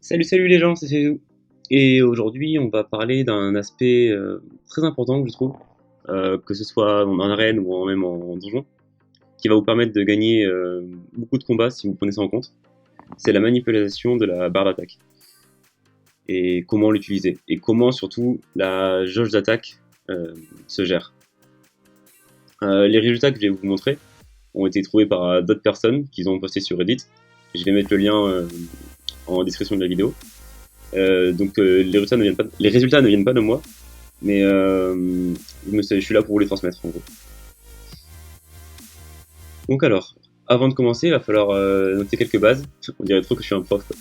Salut les gens, c'est Cézou. Et aujourd'hui, on va parler d'un aspect très important que je trouve, que ce soit en arène ou même en donjon, qui va vous permettre de gagner beaucoup de combats si vous prenez ça en compte. C'est la manipulation de la barre d'attaque. Et comment l'utiliser. Et comment surtout la jauge d'attaque se gère. Les résultats que je vais vous montrer ont été trouvés par d'autres personnes qu'ils ont posté sur Reddit. Je vais mettre le lien en description de la vidéo. Les résultats ne viennent pas de moi, mais je suis là pour vous les transmettre en gros. Donc alors, avant de commencer, il va falloir noter quelques bases. On dirait trop que je suis un prof, quoi.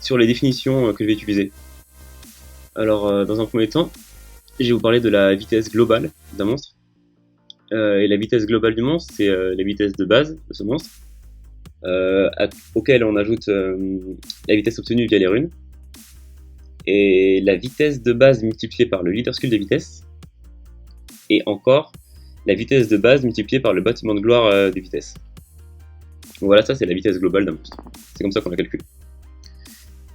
Sur les définitions que je vais utiliser. Alors, dans un premier temps, je vais vous parler de la vitesse globale d'un monstre. Et la vitesse globale du monstre, c'est la vitesse de base de ce monstre, auquel on ajoute la vitesse obtenue via les runes, et la vitesse de base multipliée par le leader skill de vitesse, et encore la vitesse de base multipliée par le bâtiment de gloire de vitesse. Donc voilà, ça c'est la vitesse globale d'un monstre. C'est comme ça qu'on la calcule.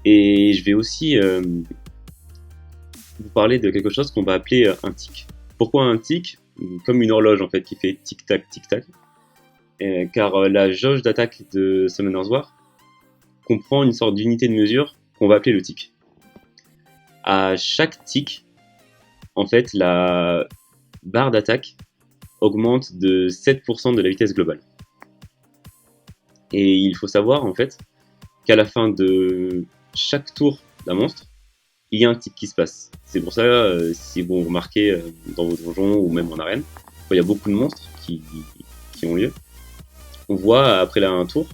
Et je vais aussi vous parler de quelque chose qu'on va appeler un tic. Pourquoi un tic? Comme une horloge en fait qui fait tic-tac, tic-tac. Car la jauge d'attaque de Summoner's War comprend une sorte d'unité de mesure qu'on va appeler le tic. À chaque tic, en fait, la barre d'attaque augmente de 7% de la vitesse globale. Et il faut savoir en fait qu'à la fin de chaque tour d'un monstre, il y a un tic qui se passe. C'est pour ça, si vous remarquez dans vos donjons ou même en arène, quand il y a beaucoup de monstres qui ont lieu, on voit après un tour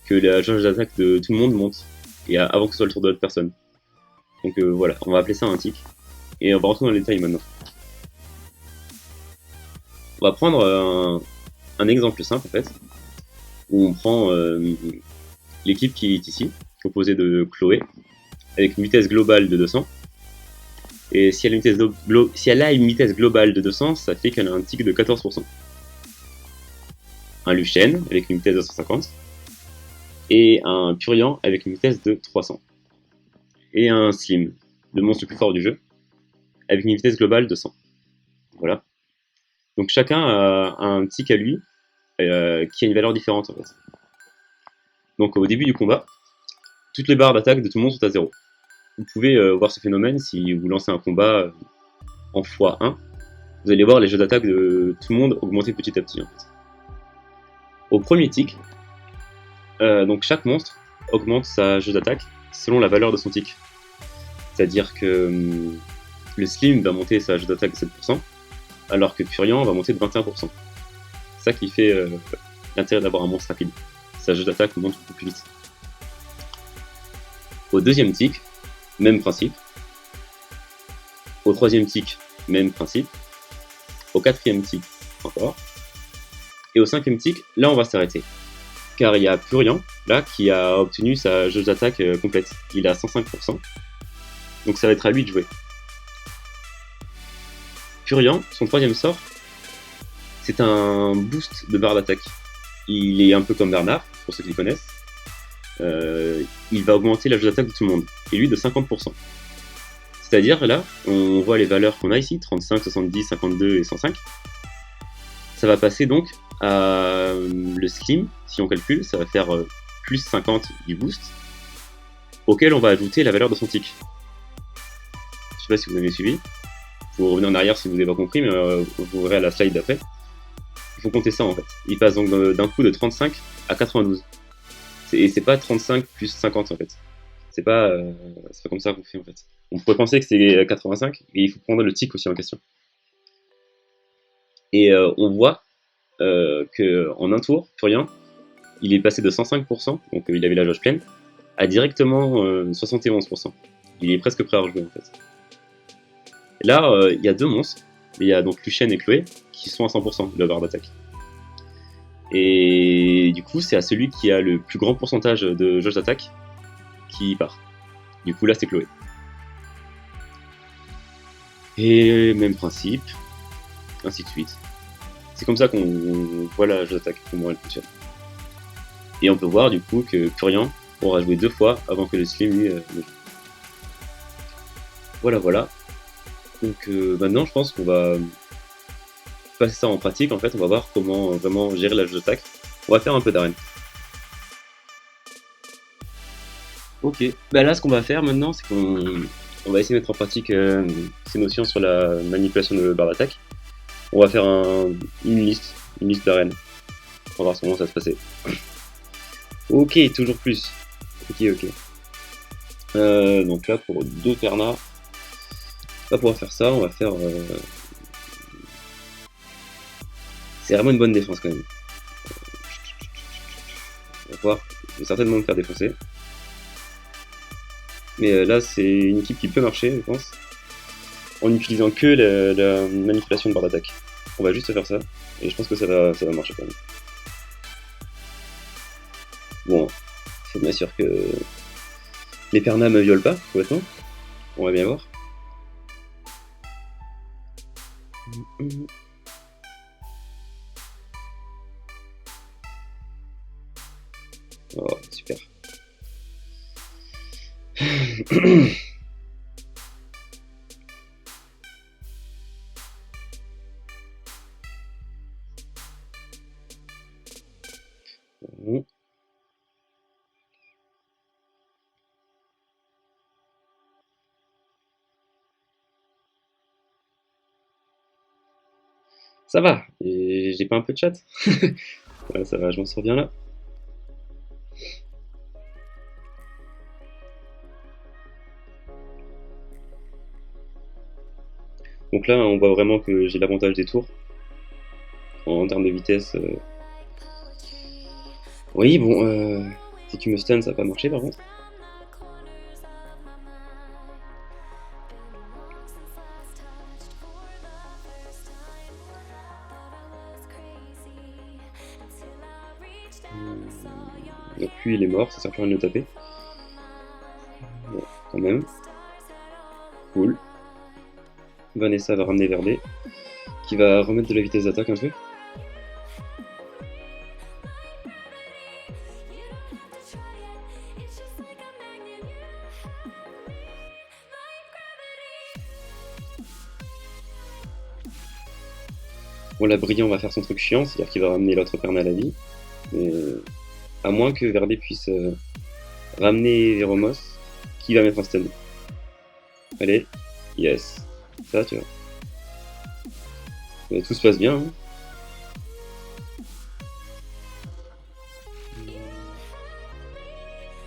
que la jauge d'attaque de tout le monde monte, et avant que ce soit le tour de l'autre personne. Donc voilà, on va appeler ça un tic, et on va rentrer dans les détails maintenant. On va prendre un exemple simple en fait, où on prend l'équipe qui est ici, composée de Chloé, avec une vitesse globale de 200, et si elle a une vitesse globale de 200, ça fait qu'elle a un tic de 14%. Un Luchen avec une vitesse de 150, et un Purian avec une vitesse de 300, et un Slim, le monstre le plus fort du jeu, avec une vitesse globale de 100. Voilà. Donc chacun a un tic à lui qui a une valeur différente en fait. Donc au début du combat, toutes les barres d'attaque de tout le monde sont à 0. Vous pouvez voir ce phénomène si vous lancez un combat en x1. Vous allez voir les jeux d'attaque de tout le monde augmenter petit à petit en fait. Au premier tic, donc chaque monstre augmente sa jeu d'attaque selon la valeur de son tic. C'est-à-dire que le Slim va monter sa jeu d'attaque de 7%, alors que Purian va monter de 21%. C'est ça qui fait l'intérêt d'avoir un monstre rapide. Sa jeu d'attaque monte beaucoup plus vite. Au deuxième tic, même principe. Au troisième tic, même principe. Au quatrième tic, encore. Et au cinquième tic, là on va s'arrêter. Car il y a Purian, là, qui a obtenu sa jauge d'attaque complète. Il a 105%. Donc ça va être à lui de jouer. Purian, son troisième sort, c'est un boost de barre d'attaque. Il est un peu comme Bernard, pour ceux qui le connaissent. Il va augmenter la jauge d'attaque de tout le monde. Et lui de 50%. C'est-à-dire, là, on voit les valeurs qu'on a ici, 35, 70, 52 et 105. Ça va passer donc à le Slim, si on calcule, ça va faire plus 50 du boost, auquel on va ajouter la valeur de son tic. Je sais pas si vous avez suivi. Vous revenez en arrière si vous n'avez pas compris, mais vous verrez à la slide d'après. Il faut compter ça en fait. Il passe donc d'un coup de 35 à 92. Et c'est pas 35 plus 50 en fait. C'est pas comme ça qu'on fait en fait. On pourrait penser que c'est 85, mais il faut prendre le tic aussi en question. Et on voit qu'en un tour, Purian, il est passé de 105%, donc il avait la jauge pleine, à directement 71%. Il est presque prêt à rejouer en fait. Et là, il y a deux monstres. Il y a donc Luchen et Chloé qui sont à 100% de la barre d'attaque. Et du coup, c'est à celui qui a le plus grand pourcentage de jauge d'attaque qui part. Du coup, là, c'est Chloé. Et même principe, ainsi de suite. C'est comme ça qu'on voit la jauge d'attaque, comment elle fonctionne. Et on peut voir du coup que Purian pourra jouer 2 fois avant que le Slim lui ne joue. Voilà, voilà. Donc maintenant, je pense qu'on va passer ça en pratique. En fait, on va voir comment vraiment gérer la jauge d'attaque. On va faire un peu d'arène. Ok, bah là, ce qu'on va faire maintenant, c'est qu'on va essayer de mettre en pratique ces notions sur la manipulation de barre d'attaque. On va faire une liste d'arènes. On va voir comment ça va se passer. Ok, toujours plus. Ok, ok. Donc là, pour 2 pernas, on va pouvoir faire ça. On va faire. C'est vraiment une bonne défense quand même. On va pouvoir certainement me faire défoncer. Mais là, c'est une équipe qui peut marcher, je pense, en n'utilisant que la manipulation de barre d'attaque. On va juste faire ça, et je pense que ça va marcher quand même. Bon, faut bien sûr que les pernas me violent pas, complètement. On va bien voir. Oh, super. Ça va, j'ai pas un peu de chat. Ouais, ça va, je m'en sors bien là. Donc là, on voit vraiment que j'ai l'avantage des tours. En termes de vitesse. Oui, bon, si tu me stun, ça va pas marcher par contre. Donc lui, il est mort, ça sert plus à rien de le taper. Bon, quand même. Cool. Vanessa va ramener Verdé, qui va remettre de la vitesse d'attaque un peu. Bon, là, Brillant va faire son truc chiant, c'est-à-dire qu'il va ramener l'autre perna à la vie. Mais à moins que Verdé puisse ramener Veromos, qui va mettre un stun. Allez, yes. Ça, tu vois. Et tout se passe bien. Hein.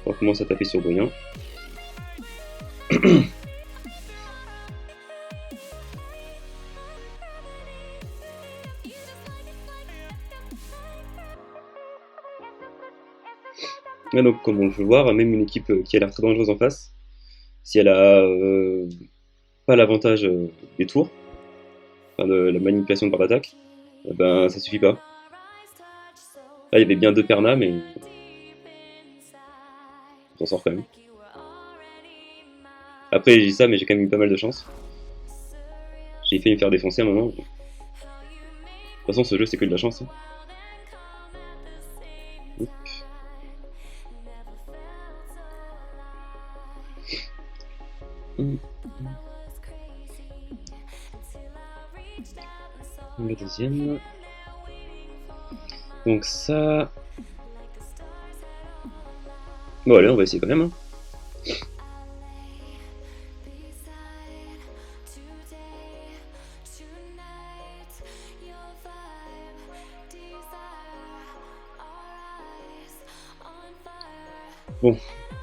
On commence à taper sur Brillant. Et donc, comme on peut le voir, même une équipe qui a l'air très dangereuse en face, si elle a pas l'avantage des tours, enfin de la manipulation de barre d'attaque, ben ça suffit pas. Là, il y avait bien 2 pernas, mais on s'en sort quand même. Après, j'ai dit ça, mais j'ai quand même eu pas mal de chance. J'ai fait me faire défoncer à un moment. De toute façon, ce jeu, c'est que de la chance. Hein. Le deuxième. Donc ça... Bon allez, on va essayer quand même. Hein. Bon,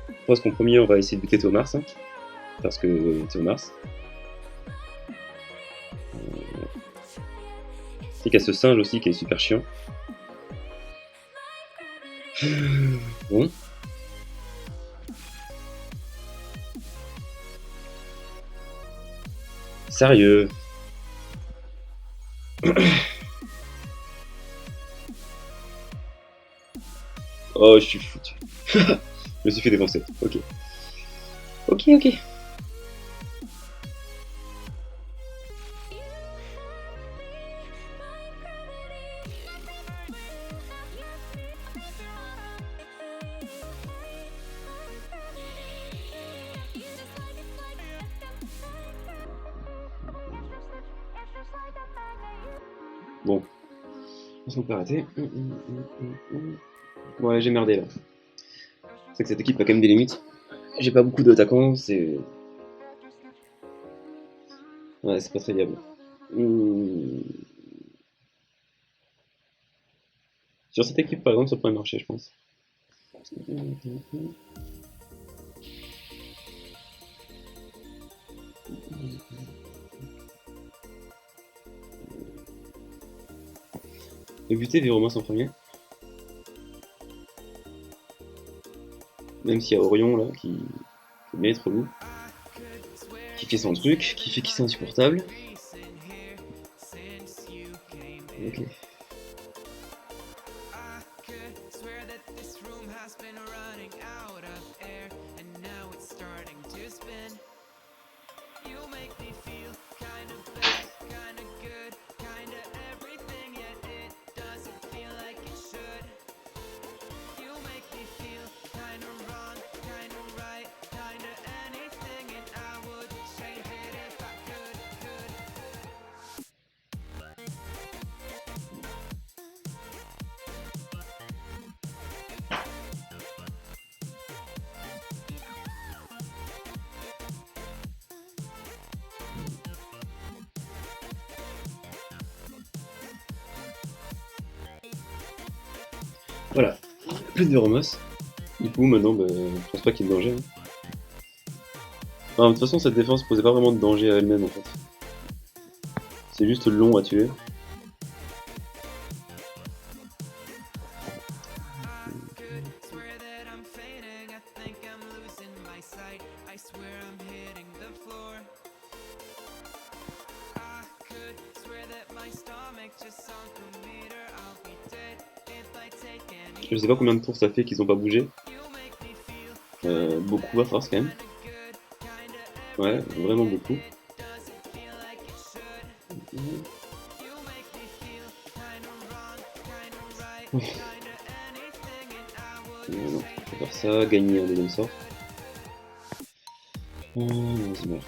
je pense qu'en premier, on va essayer de buter Théomars. Hein, parce que Théomars... C'est qu'il y a ce singe aussi qui est super chiant. Bon. Sérieux. Oh, je suis foutu. Je me suis fait défoncer. Ok. Ok, ok. Bon, on peut arrêter. Ouais, j'ai merdé là. C'est que cette équipe a quand même des limites. J'ai pas beaucoup d'attaquants, c'est. Ouais, c'est pas très viable. Sur cette équipe, par exemple, ça pourrait marcher, je pense. Et buter Véromos en premier. Même s'il y a Orion là qui est bien trop loup. Qui fait son truc, qui fait qu'il c'est insupportable. Ok. Voilà, plus de Véromos. Du coup, maintenant, bah, je pense pas qu'il y ait de danger. Hein. Enfin, de toute façon, cette défense posait pas vraiment de danger à elle-même en fait. C'est juste long à tuer. Je sais pas combien de tours ça fait qu'ils ont pas bougé. Beaucoup à force quand même. Ouais, vraiment beaucoup. Non, faut faire ça, gagner un deuxième sort. Oh non, c'est mort.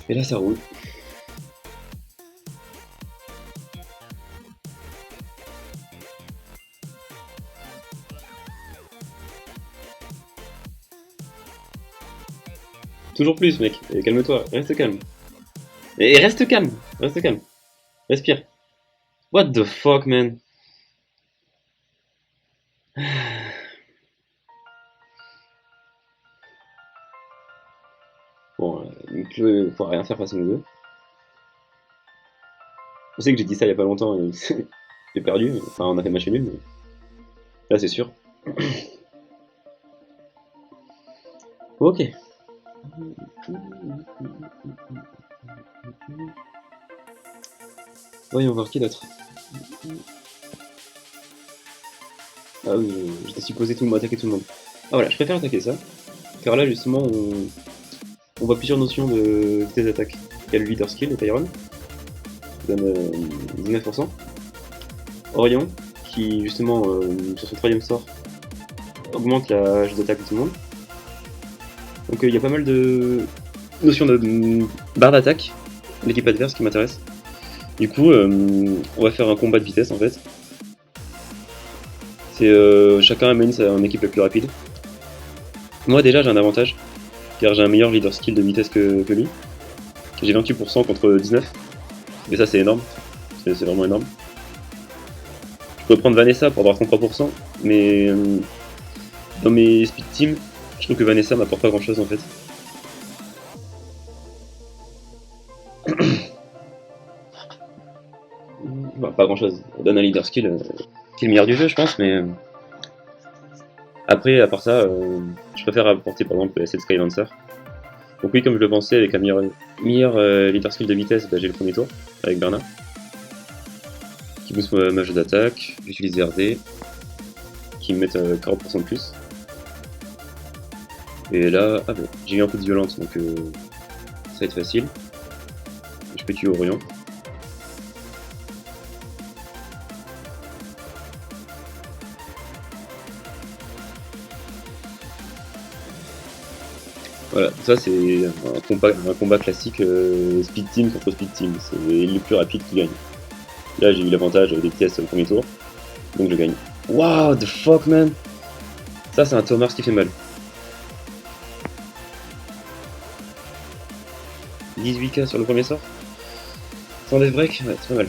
Et là ça roule. Toujours plus mec, et calme-toi, reste calme. Et reste calme, reste calme. Respire. What the fuck man. Bon, donc faut rien faire face à nous deux. Je sais que j'ai dit ça il y a pas longtemps et j'ai perdu, enfin on a fait match nul, mais là c'est sûr. Ok. Voyons voir qui d'autre. Ah oui, j'étais supposé attaquer tout le monde. Ah voilà, je préfère attaquer ça. Car là justement on voit plusieurs notions de vitesse d'attaque. Il y a le leader skill de Tyron, qui donne 19%. Orion, qui justement sur son troisième sort augmente la jeu d'attaque de tout le monde. Donc il y a pas mal de notions de barre d'attaque de l'équipe adverse qui m'intéresse. Du coup, on va faire un combat de vitesse en fait. C'est chacun amène son équipe la plus rapide. Moi déjà j'ai un avantage, car j'ai un meilleur leader skill de vitesse que lui. J'ai 28% contre 19. Et ça c'est énorme, c'est vraiment énorme. Je pourrais prendre Vanessa pour avoir 33%, mais dans mes speed team, je trouve que Vanessa m'apporte pas grand chose en fait. Bah, pas grand chose, elle donne un leader skill qui est le meilleur du jeu je pense, mais après à part ça, je préfère apporter par exemple cette Skylancer. Donc oui, comme je le pensais, avec un meilleur leader skill de vitesse, bah, j'ai le premier tour avec Bernard. Qui booste ma jeu d'attaque, j'utilise RD, qui me met 40% de plus. Et là, ah bah, j'ai eu un coup de violence, donc ça va être facile. Je peux tuer Orion. Voilà, ça c'est un combat classique speed team contre speed team. C'est le plus rapide qui gagne. Là j'ai eu l'avantage des pièces au premier tour, donc je gagne. Wow, the fuck man! Ça c'est un Thomas qui fait mal. 18k sur le premier sort. Sans death break, ouais, c'est pas mal.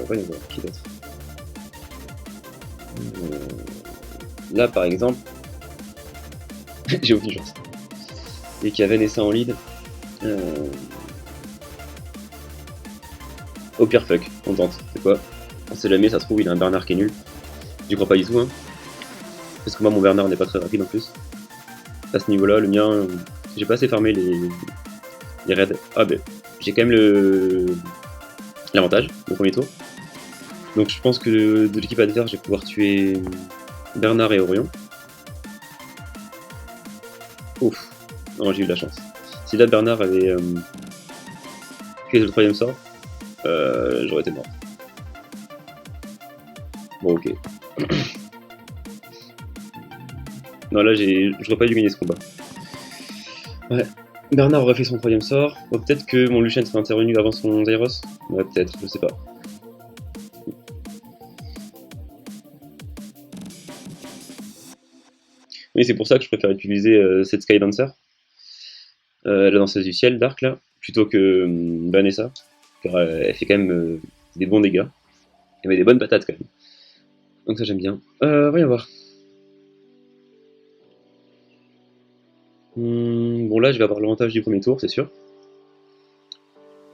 Voyons voir, qui d'autre. Là par exemple, j'ai aucune chance. Et qu'il y a Vanessa en lead. Au pire fuck, on tente. C'est quoi? On sait jamais, ça se trouve il a un Bernard qui est nul. J'y crois pas du tout hein. Parce que moi mon Bernard n'est pas très rapide en plus. À ce niveau là, le mien, j'ai pas assez farmé les raids. Ah ben, j'ai quand même l'avantage au premier tour. Donc je pense que de l'équipe adverse, je vais pouvoir tuer Bernard et Orion. Ouf, non j'ai eu de la chance. Si là Bernard avait fait le troisième sort, j'aurais été mort. Bon ok. Non là j'aurais pas dû gagner ce combat. Ouais. Bernard aurait fait son troisième sort. Oh, peut-être que mon Lucien serait intervenu avant son Zairos. Ouais peut-être, je sais pas. Oui c'est pour ça que je préfère utiliser cette Skydancer. La danseuse du ciel, Dark là, plutôt que Vanessa. Car elle fait quand même des bons dégâts. Elle met des bonnes patates quand même. Donc ça j'aime bien. Voyons voir. Bon là je vais avoir l'avantage du premier tour, c'est sûr.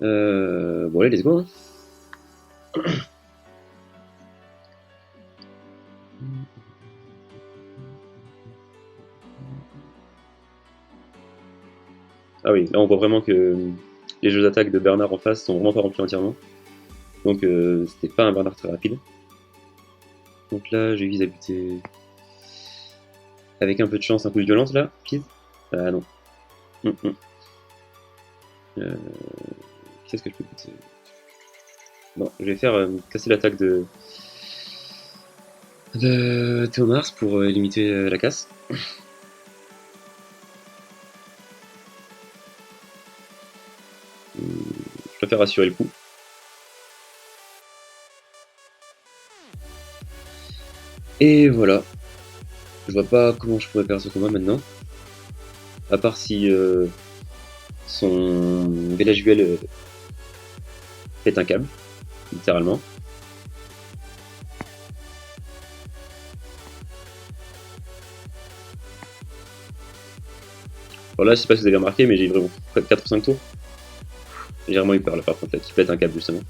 Bon allez, let's go. Hein. Ah oui, là on voit vraiment que les jeux d'attaque de Bernard en face sont vraiment pas remplis entièrement. Donc c'était pas un Bernard très rapide. Donc là je vise à buter avec un peu de chance un coup de violence là, please. Ah non. Qu'est-ce que je peux buter? Bon, je vais faire casser l'attaque de Théomars pour limiter la casse. Je préfère assurer le coup. Et voilà. Je vois pas comment je pourrais perdre ce combat maintenant. À part si son village duel pète un câble, littéralement. Bon là, je sais pas si vous avez remarqué, mais j'ai vraiment 4 ou 5 tours. J'ai vraiment eu peur là par contre, là, qui pète un câble justement.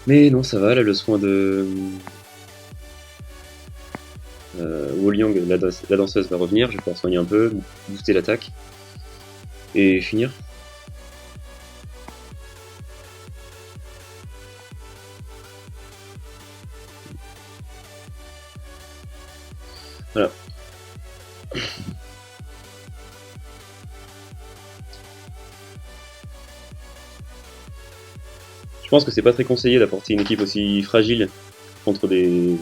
Mais non, ça va, là, le soin de Wolyang, la danseuse, va revenir. Je vais pouvoir soigner un peu, booster l'attaque et finir. Voilà. Je pense que c'est pas très conseillé d'apporter une équipe aussi fragile contre des.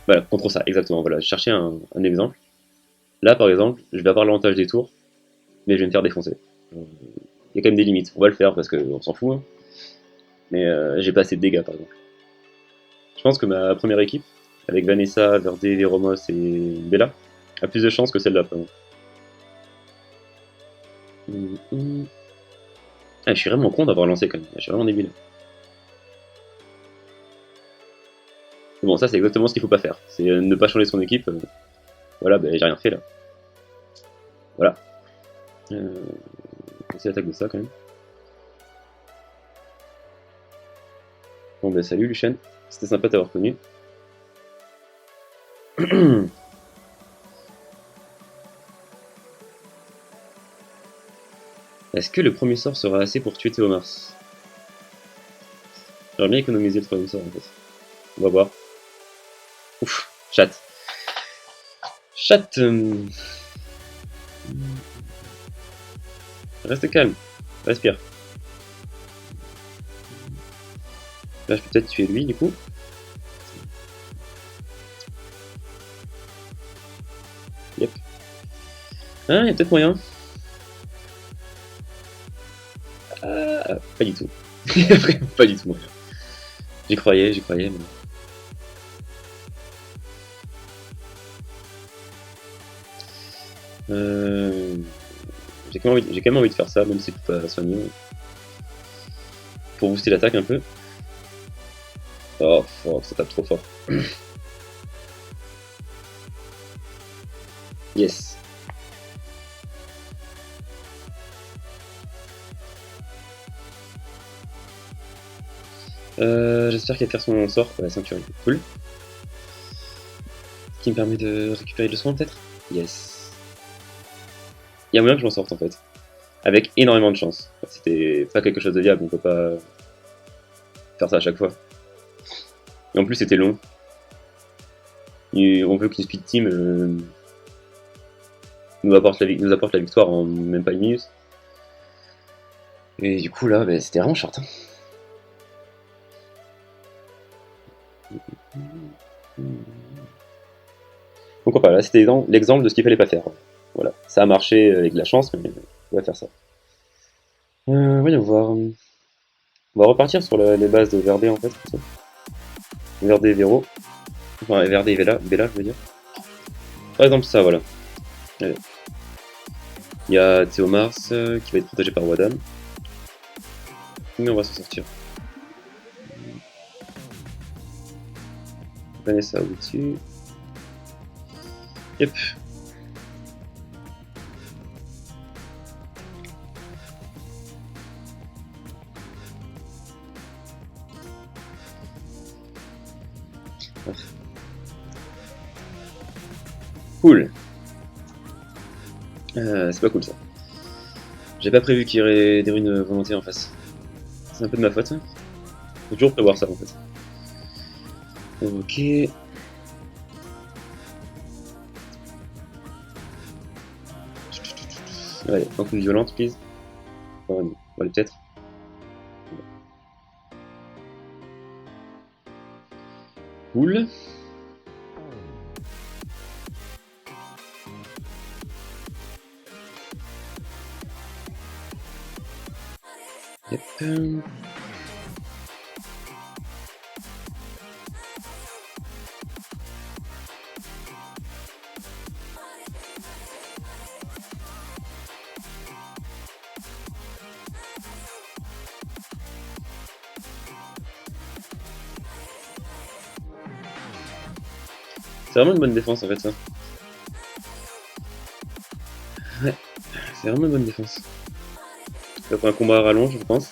Voilà, contre ça, exactement. Voilà, je cherchais un exemple. Là, par exemple, je vais avoir l'avantage des tours, mais je vais me faire défoncer. Il y a quand même des limites. On va le faire parce qu'on s'en fout, hein. Mais j'ai pas assez de dégâts, par exemple. Je pense que ma première équipe, avec Vanessa, Verde, Veromos et Bella, a plus de chances que celle-là, par exemple. Ah, je suis vraiment con d'avoir lancé quand même. Je suis vraiment débile. Bon, ça, c'est exactement ce qu'il faut pas faire. C'est ne pas changer son équipe. Voilà, ben j'ai rien fait là. Voilà. C'est l'attaque de ça quand même. Bon, ben salut Lucien. C'était sympa de t'avoir connu. Est-ce que le premier sort sera assez pour tuer Théomars? J'aimerais bien économiser le troisième sort en fait. On va voir. Ouf, chat. Chat. Reste calme. Respire. Là, je peux peut-être tuer lui du coup. Ah, il y a peut-être moyen. Ah, pas du tout. Il y a vraiment pas du tout moyen. J'y croyais, mais... Euh... j'ai quand même envie de faire ça, même si c'est pas soigné. Pour booster l'attaque un peu. Oh, fuck, ça tape trop fort. Yes. J'espère qu'elle va faire son sort. Ouais, ceinture, cool. Ce qui me permet de récupérer le soin, peut-être. Yes. Il y a moyen que je m'en sorte, en fait. Avec énormément de chance. C'était pas quelque chose de diable, on peut pas faire ça à chaque fois. Et en plus, c'était long. Et on veut qu'une speed team nous apporte la victoire en même pas une minute. Et du coup, là, bah, c'était vraiment short. Hein. Pourquoi pas, là, c'était l'exemple de ce qu'il fallait pas faire. Voilà, ça a marché avec de la chance, mais on va faire ça. Voyons voir. On va repartir sur les bases de Verdé, en fait. Verdé et Véro. Enfin, Verdé et Bella, je veux dire. Par exemple, ça, voilà. Allez. Il y a Théomars qui va être protégé par Wadam. Mais on va s'en sortir. Vanessa au-dessus. Yep. Cool. C'est pas cool ça. J'ai pas prévu qu'il y aurait des runes volontaires en face. C'est un peu de ma faute. Faut toujours prévoir ça en fait. Ok. Allez, un coup de violente, please. Bon, allez, peut-être. Cool. Yep. C'est vraiment une bonne défense en fait ça. Ouais, c'est vraiment une bonne défense. Ça fait un combat à rallonge je pense.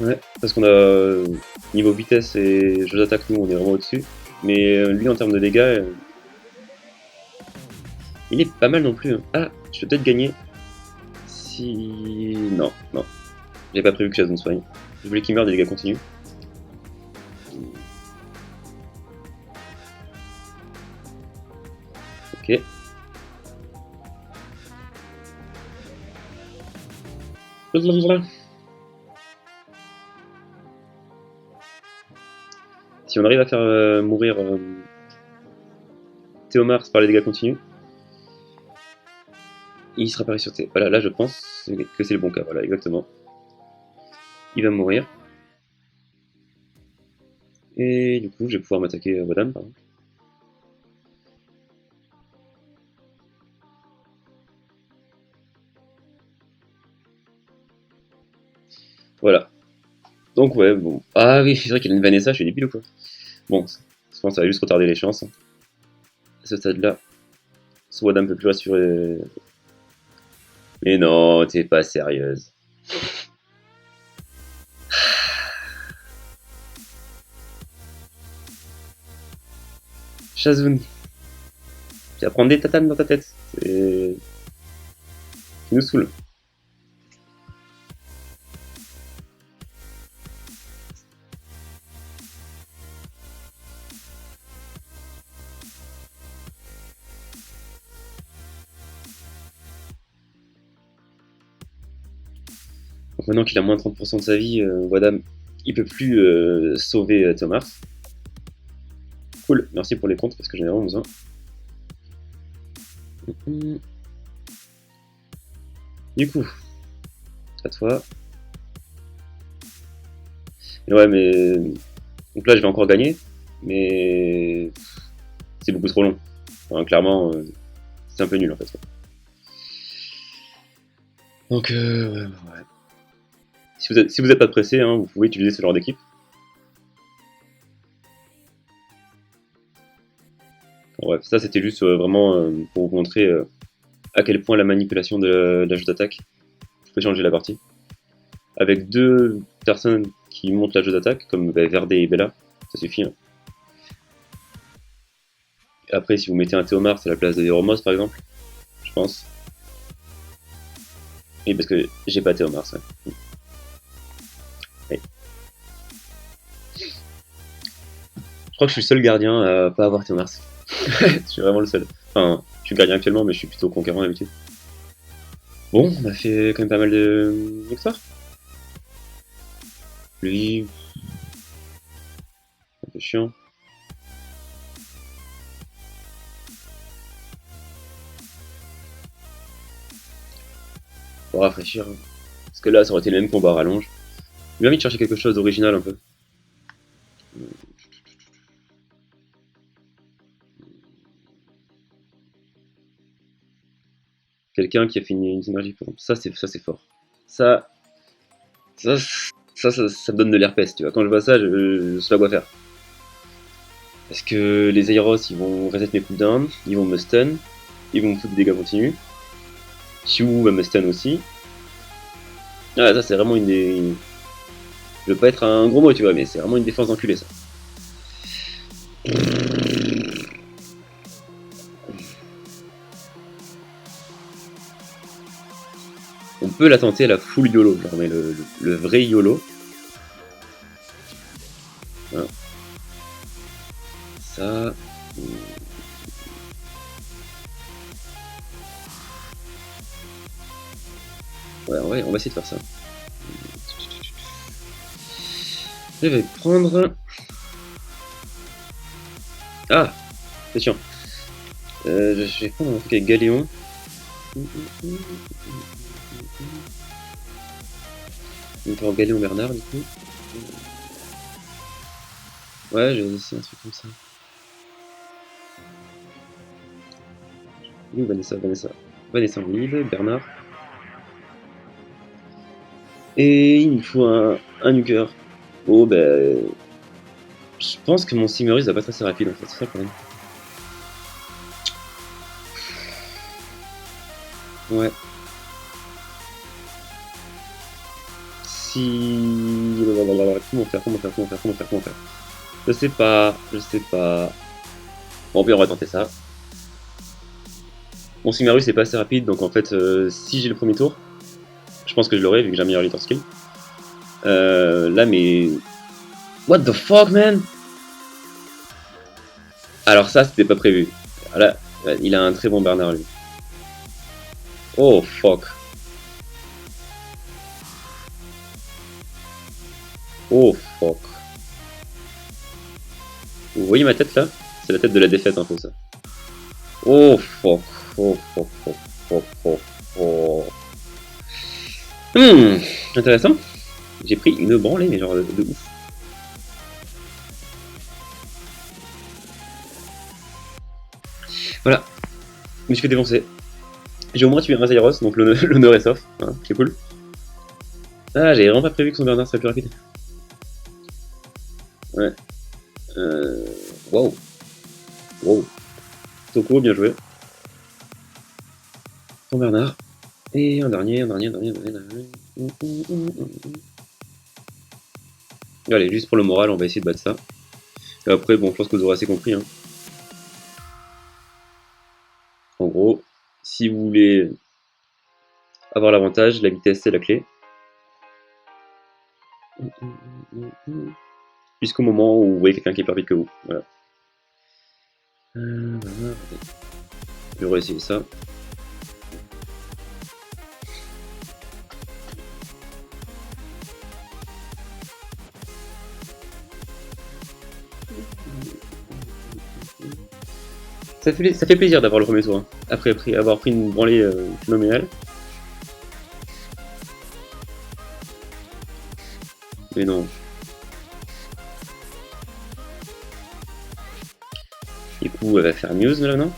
Ouais, parce qu'on a niveau vitesse et jeu d'attaque nous on est vraiment au-dessus. Mais lui en termes de dégâts, il est pas mal non plus. Hein. Ah, je peux peut-être gagner. Si... Non, non. J'ai pas prévu que Shazam soigne. Je voulais qu'il meure des dégâts continus. Ok. Si on arrive à faire mourir Théomars par les dégâts continus, il sera pareil sur T. Voilà, là je pense que c'est le bon cas. Voilà, exactement. Il va mourir. Et du coup, je vais pouvoir m'attaquer à Wadam, pardon. Voilà. Donc ouais, bon. Ah oui, c'est vrai qu'il y a une Vanessa, je suis débile ou quoi. Bon, je pense que ça va juste retarder les chances. Hein. À ce stade-là, Wadam peut plus assurer. Mais non, t'es pas sérieuse. Shazun, tu vas prendre des tatanes dans ta tête. C'est... Tu nous saoules. Donc maintenant qu'il a moins de 30% de sa vie, Wadam, il peut plus sauver Thomas. Cool, merci pour les comptes parce que j'en ai vraiment besoin. Du coup, à toi. Et ouais, mais. Donc là, je vais encore gagner, mais. C'est beaucoup trop long. Enfin, clairement, c'est un peu nul en fait. Donc, ouais. Si vous êtes pas pressé, hein, vous pouvez utiliser ce genre d'équipe. Bref, ça c'était juste vraiment pour vous montrer à quel point la manipulation de la jeu d'attaque peut changer la partie. Avec deux personnes qui montent la jeu d'attaque, comme Verde et Bella, ça suffit. Hein. Et après, si vous mettez un Théomars à la place de Héromos par exemple, je pense. Et parce que j'ai pas Théomars, ouais. Ouais. Je crois que je suis le seul gardien à pas avoir Théomars. Je suis vraiment le seul. Enfin, je suis gardien actuellement, mais je suis plutôt conquérant d'habitude. Bon, on a fait quand même pas mal de victoires. Lui, un peu chiant. Pour rafraîchir. Hein. Parce que là, ça aurait été le même combat à rallonge. J'ai envie de chercher quelque chose d'original un peu. Quelqu'un qui a fait une synergie, par exemple. Ça c'est fort. Ça, ça, ça me donne de l'herpès, tu vois. Quand je vois ça, je sais pas quoi faire. Parce que les Aeros, ils vont reset mes cooldowns, ils vont me stun, ils vont me foutre des dégâts continus. Xiu va me stun aussi. Ah, ça c'est vraiment une des. Je veux pas être un gros mot, tu vois, mais c'est vraiment une défense d'enculé ça. On peut la tenter à la full YOLO, genre, mais le vrai YOLO. Hein. Ça. Ouais, on va essayer de faire ça. Je vais prendre. Ah, c'est chiant. Je vais prendre un truc avec Galéon. On peut en Galéon Bernard du coup. Ouais, j'ai essayé un truc comme ça. Où Vanessa en mid, Bernard. Et il nous faut un nuker. Oh, ben. Je pense que mon Sigmarus va pas être assez rapide en fait, c'est ça le problème. Ouais. Si. Comment faire. Je sais pas. Bon, puis on va tenter ça. Mon Sigmarus est pas assez rapide, donc en fait, si j'ai le premier tour, je pense que je l'aurai vu que j'ai un meilleur leader skill. Là, mais. What the fuck, man? Alors, ça, c'était pas prévu. Là, il a un très bon Bernard, lui. Oh, fuck. Oh, fuck. Vous voyez ma tête là? C'est la tête de la défaite, un peu ça. Oh, fuck. Oh. Intéressant. J'ai pris une branlée, mais genre de ouf. Voilà, je me suis fait défoncer. J'ai au moins tué un Zyros, donc l'honneur est sauf. Hein, c'est cool. Ah, j'avais vraiment pas prévu que son Bernard serait plus rapide. Ouais. Wow. Wow. Toko, bien joué. Son Bernard. Et un dernier. Allez, juste pour le moral, on va essayer de battre ça. Et après, bon, je pense que vous aurez assez compris. Hein. En gros, si vous voulez avoir l'avantage, la vitesse c'est la clé. Jusqu'au moment où vous voyez quelqu'un qui est plus rapide que vous. Voilà. Je vais réessayer ça. Ça fait plaisir d'avoir le premier tour, hein. Après avoir pris une branlée phénoménale. Mais non. Du coup, elle va faire Muse là, non?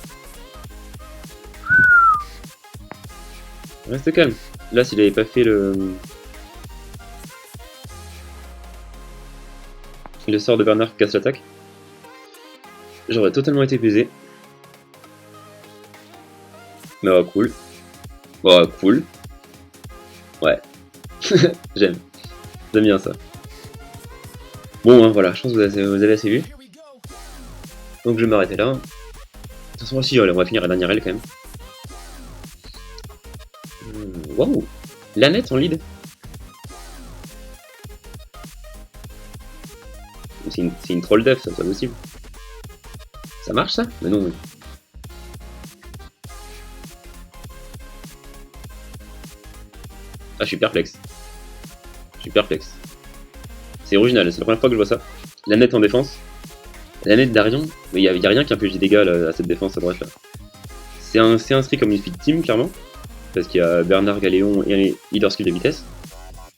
Reste calme. Là, s'il avait pas fait le sort de Bernard qui casse l'attaque, j'aurais totalement été baisé. Mais cool. Cool. Ouais. J'aime. J'aime bien ça. Bon, hein, voilà, je pense que vous avez assez vu. Donc je vais m'arrêter là. De toute façon, aussi, on va finir la dernière aile quand même. Waouh! Lanette en lead. C'est une troll def, ça, c'est pas possible. Ça marche ça? Mais non, oui. Ah, je suis perplexe. Je suis perplexe. C'est original, c'est la première fois que je vois ça. Lanette en défense. Lanette d'Arion. Mais il y a rien qui inflige des dégâts là, à cette défense à droite là. C'est inscrit comme une speed team, clairement. Parce qu'il y a Bernard Galéon et leader skill de vitesse.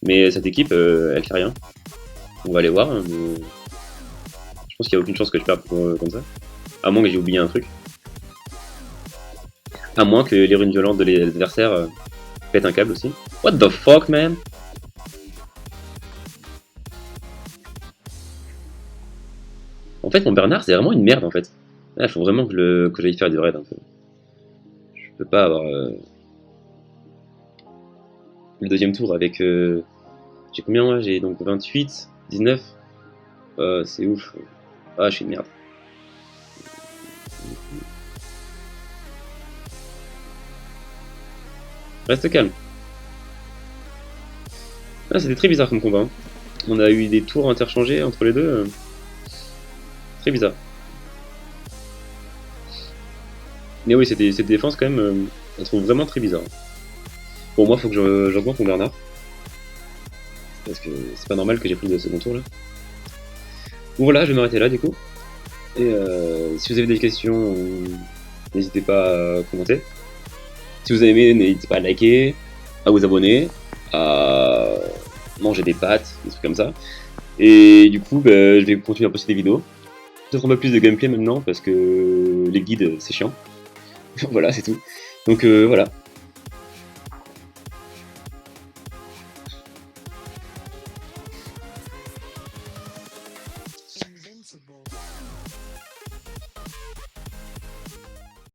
Mais cette équipe, elle fait rien. On va aller voir. Hein, mais... Je pense qu'il n'y a aucune chance que je perde comme ça. À moins que j'ai oublié un truc. À moins que les runes violentes de l'adversaire pètent un câble aussi. What the fuck, man? En fait, mon Bernard, c'est vraiment une merde, en fait. Là, il faut vraiment que j'aille faire du raid, un peu. Je peux pas avoir... le deuxième tour avec... J'ai combien, moi? J'ai donc 28, 19. C'est ouf. Ah, je suis une merde. Reste calme. Ah, c'était très bizarre comme combat. Hein. On a eu des tours interchangés entre les deux. Très bizarre. Mais oui, cette défense, quand même, je la trouve vraiment très bizarre. Bon, moi, faut que j'augmente mon Bernard. Parce que c'est pas normal que j'ai pris le second tour, là. Bon, voilà, je vais m'arrêter là, du coup. Et si vous avez des questions, n'hésitez pas à commenter. Si vous avez aimé, n'hésitez pas à liker, à vous abonner, à manger des pâtes, des trucs comme ça. Et du coup, je vais continuer à poster des vidéos. Peut-être un peu plus de gameplay maintenant, parce que les guides, c'est chiant. Voilà, c'est tout. Donc voilà.